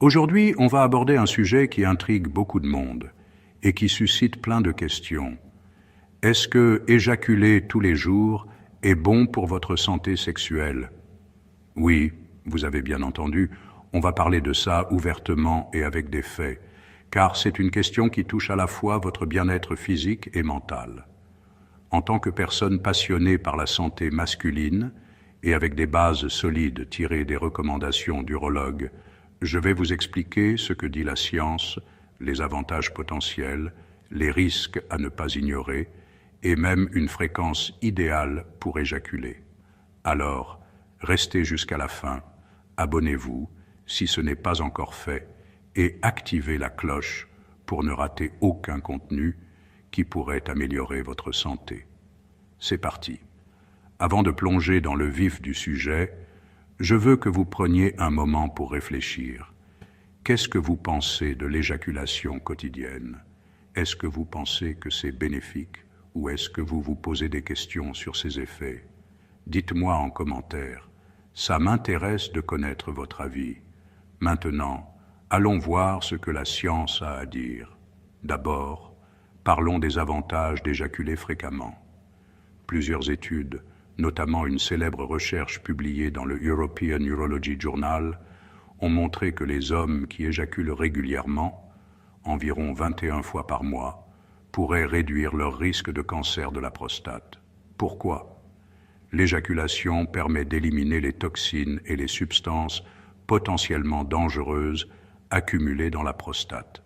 Aujourd'hui, on va aborder un sujet qui intrigue beaucoup de monde et qui suscite plein de questions. Est-ce que éjaculer tous les jours est bon pour votre santé sexuelle? Oui, vous avez bien entendu, on va parler de ça ouvertement et avec des faits, car c'est une question qui touche à la fois votre bien-être physique et mental. En tant que personne passionnée par la santé masculine et avec des bases solides tirées des recommandations d'urologues, je vais vous expliquer ce que dit la science, les avantages potentiels, les risques à ne pas ignorer et même une fréquence idéale pour éjaculer. Alors, restez jusqu'à la fin, abonnez-vous si ce n'est pas encore fait et activez la cloche pour ne rater aucun contenu qui pourrait améliorer votre santé. C'est parti. Avant de plonger dans le vif du sujet, je veux que vous preniez un moment pour réfléchir. Qu'est-ce que vous pensez de l'éjaculation quotidienne? Est-ce que vous pensez que c'est bénéfique ou est-ce que vous vous posez des questions sur ses effets? Dites-moi en commentaire. Ça m'intéresse de connaître votre avis. Maintenant, allons voir ce que la science a à dire. D'abord, parlons des avantages d'éjaculer fréquemment. Plusieurs études, notamment une célèbre recherche publiée dans le European Urology Journal, ont montré que les hommes qui éjaculent régulièrement, environ 21 fois par mois, pourraient réduire leur risque de cancer de la prostate. Pourquoi? L'éjaculation permet d'éliminer les toxines et les substances potentiellement dangereuses accumulées dans la prostate.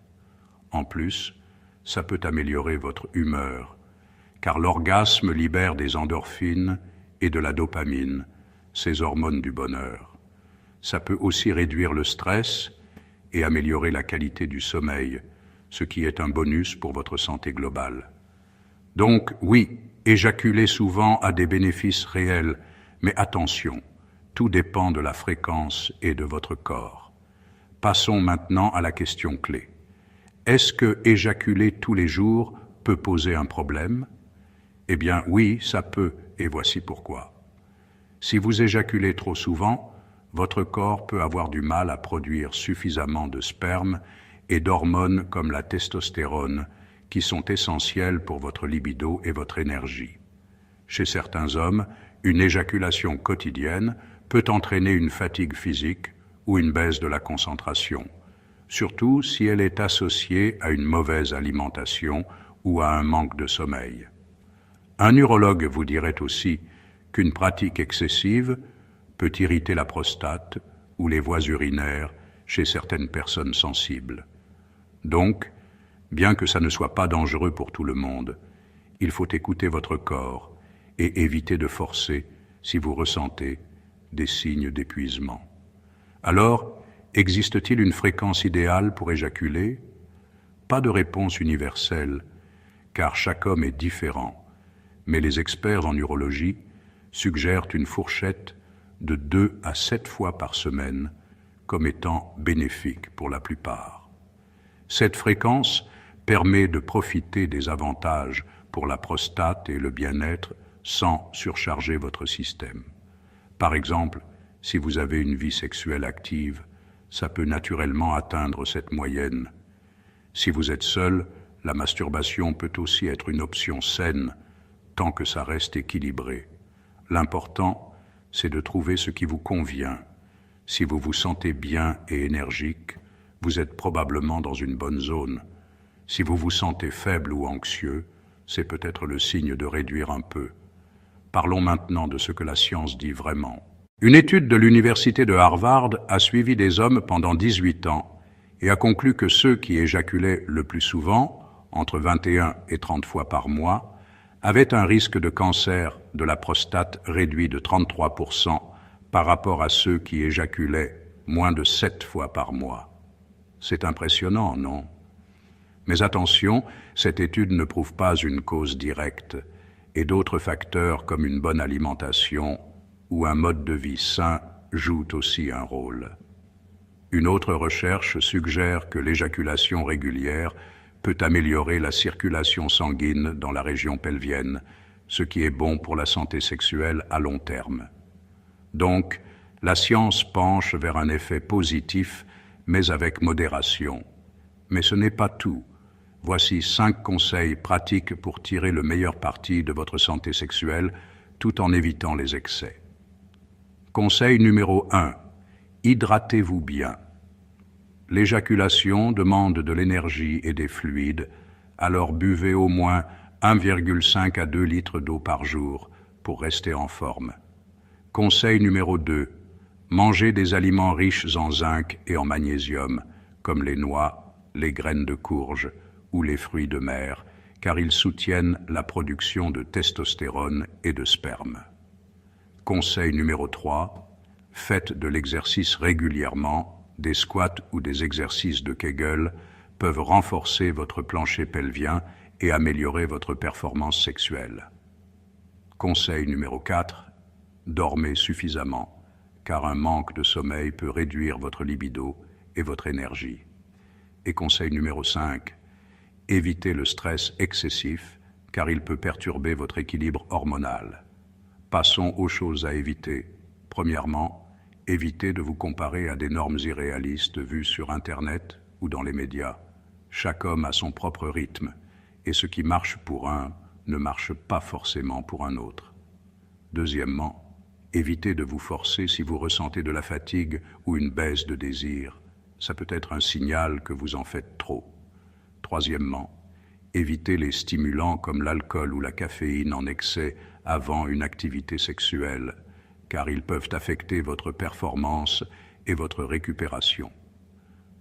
En plus, ça peut améliorer votre humeur, car l'orgasme libère des endorphines et de la dopamine, ces hormones du bonheur. Ça peut aussi réduire le stress et améliorer la qualité du sommeil, ce qui est un bonus pour votre santé globale. Donc, oui, éjaculer souvent a des bénéfices réels, mais attention, tout dépend de la fréquence et de votre corps. Passons maintenant à la question clé. Est-ce que éjaculer tous les jours peut poser un problème? Eh bien oui, ça peut, et voici pourquoi. Si vous éjaculez trop souvent, votre corps peut avoir du mal à produire suffisamment de sperme et d'hormones comme la testostérone, qui sont essentielles pour votre libido et votre énergie. Chez certains hommes, une éjaculation quotidienne peut entraîner une fatigue physique ou une baisse de la concentration, surtout si elle est associée à une mauvaise alimentation ou à un manque de sommeil. Un urologue vous dirait aussi qu'une pratique excessive peut irriter la prostate ou les voies urinaires chez certaines personnes sensibles. Donc, bien que ça ne soit pas dangereux pour tout le monde, il faut écouter votre corps et éviter de forcer si vous ressentez des signes d'épuisement. Alors, existe-t-il une fréquence idéale pour éjaculer? Pas de réponse universelle, car chaque homme est différent. Mais les experts en urologie suggèrent une fourchette de 2 à 7 fois par semaine comme étant bénéfique pour la plupart. Cette fréquence permet de profiter des avantages pour la prostate et le bien-être sans surcharger votre système. Par exemple, si vous avez une vie sexuelle active, ça peut naturellement atteindre cette moyenne. Si vous êtes seul, la masturbation peut aussi être une option saine, tant que ça reste équilibré. L'important, c'est de trouver ce qui vous convient. Si vous vous sentez bien et énergique, vous êtes probablement dans une bonne zone. Si vous vous sentez faible ou anxieux, c'est peut-être le signe de réduire un peu. Parlons maintenant de ce que la science dit vraiment. Une étude de l'université de Harvard a suivi des hommes pendant 18 ans et a conclu que ceux qui éjaculaient le plus souvent, entre 21 et 30 fois par mois, avaient un risque de cancer de la prostate réduit de 33% par rapport à ceux qui éjaculaient moins de 7 fois par mois. C'est impressionnant, non? Mais attention, cette étude ne prouve pas une cause directe, et d'autres facteurs comme une bonne alimentation ou un mode de vie sain jouent aussi un rôle. Une autre recherche suggère que l'éjaculation régulière peut améliorer la circulation sanguine dans la région pelvienne, ce qui est bon pour la santé sexuelle à long terme. Donc, la science penche vers un effet positif mais avec modération. Mais ce n'est pas tout. Voici 5 conseils pratiques pour tirer le meilleur parti de votre santé sexuelle tout en évitant les excès. Conseil numéro 1. Hydratez-vous bien. L'éjaculation demande de l'énergie et des fluides, alors buvez au moins 1,5 à 2 litres d'eau par jour pour rester en forme. Conseil numéro 2. Mangez des aliments riches en zinc et en magnésium, comme les noix, les graines de courge ou les fruits de mer, car ils soutiennent la production de testostérone et de sperme. Conseil numéro 3. Faites de l'exercice régulièrement. Des squats ou des exercices de Kegel peuvent renforcer votre plancher pelvien et améliorer votre performance sexuelle. Conseil numéro 4. Dormez suffisamment, car un manque de sommeil peut réduire votre libido et votre énergie. Et conseil numéro 5. Évitez le stress excessif, car il peut perturber votre équilibre hormonal. Passons aux choses à éviter. Premièrement, évitez de vous comparer à des normes irréalistes vues sur Internet ou dans les médias. Chaque homme a son propre rythme, et ce qui marche pour un ne marche pas forcément pour un autre. Deuxièmement, évitez de vous forcer si vous ressentez de la fatigue ou une baisse de désir. Ça peut être un signal que vous en faites trop. Troisièmement, évitez les stimulants comme l'alcool ou la caféine en excès avant une activité sexuelle, car ils peuvent affecter votre performance et votre récupération.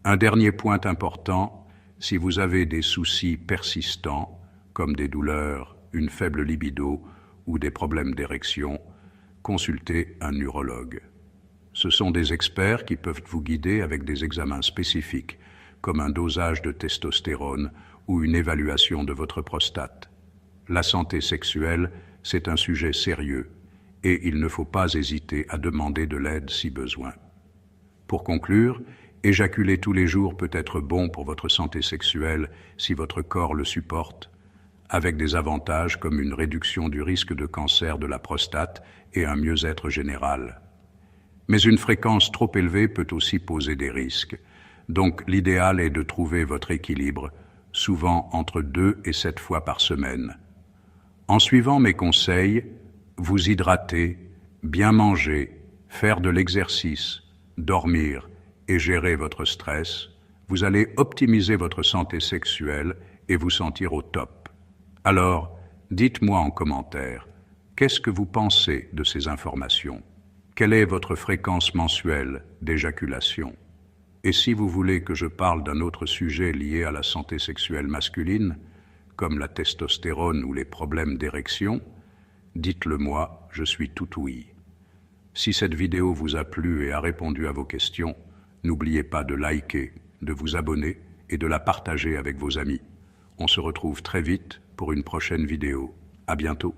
Un dernier point important, si vous avez des soucis persistants, comme des douleurs, une faible libido ou des problèmes d'érection, consultez un urologue. Ce sont des experts qui peuvent vous guider avec des examens spécifiques, comme un dosage de testostérone ou une évaluation de votre prostate. La santé sexuelle, c'est un sujet sérieux, et il ne faut pas hésiter à demander de l'aide si besoin. Pour conclure, éjaculer tous les jours peut être bon pour votre santé sexuelle si votre corps le supporte, avec des avantages comme une réduction du risque de cancer de la prostate et un mieux-être général. Mais une fréquence trop élevée peut aussi poser des risques, donc l'idéal est de trouver votre équilibre, souvent entre 2 et 7 fois par semaine. En suivant mes conseils, vous hydrater, bien manger, faire de l'exercice, dormir et gérer votre stress, vous allez optimiser votre santé sexuelle et vous sentir au top. Alors, dites-moi en commentaire, qu'est-ce que vous pensez de ces informations? Quelle est votre fréquence mensuelle d'éjaculation? Et si vous voulez que je parle d'un autre sujet lié à la santé sexuelle masculine, comme la testostérone ou les problèmes d'érection, dites-le moi, je suis tout ouïe. Si cette vidéo vous a plu et a répondu à vos questions, n'oubliez pas de liker, de vous abonner et de la partager avec vos amis. On se retrouve très vite pour une prochaine vidéo. À bientôt.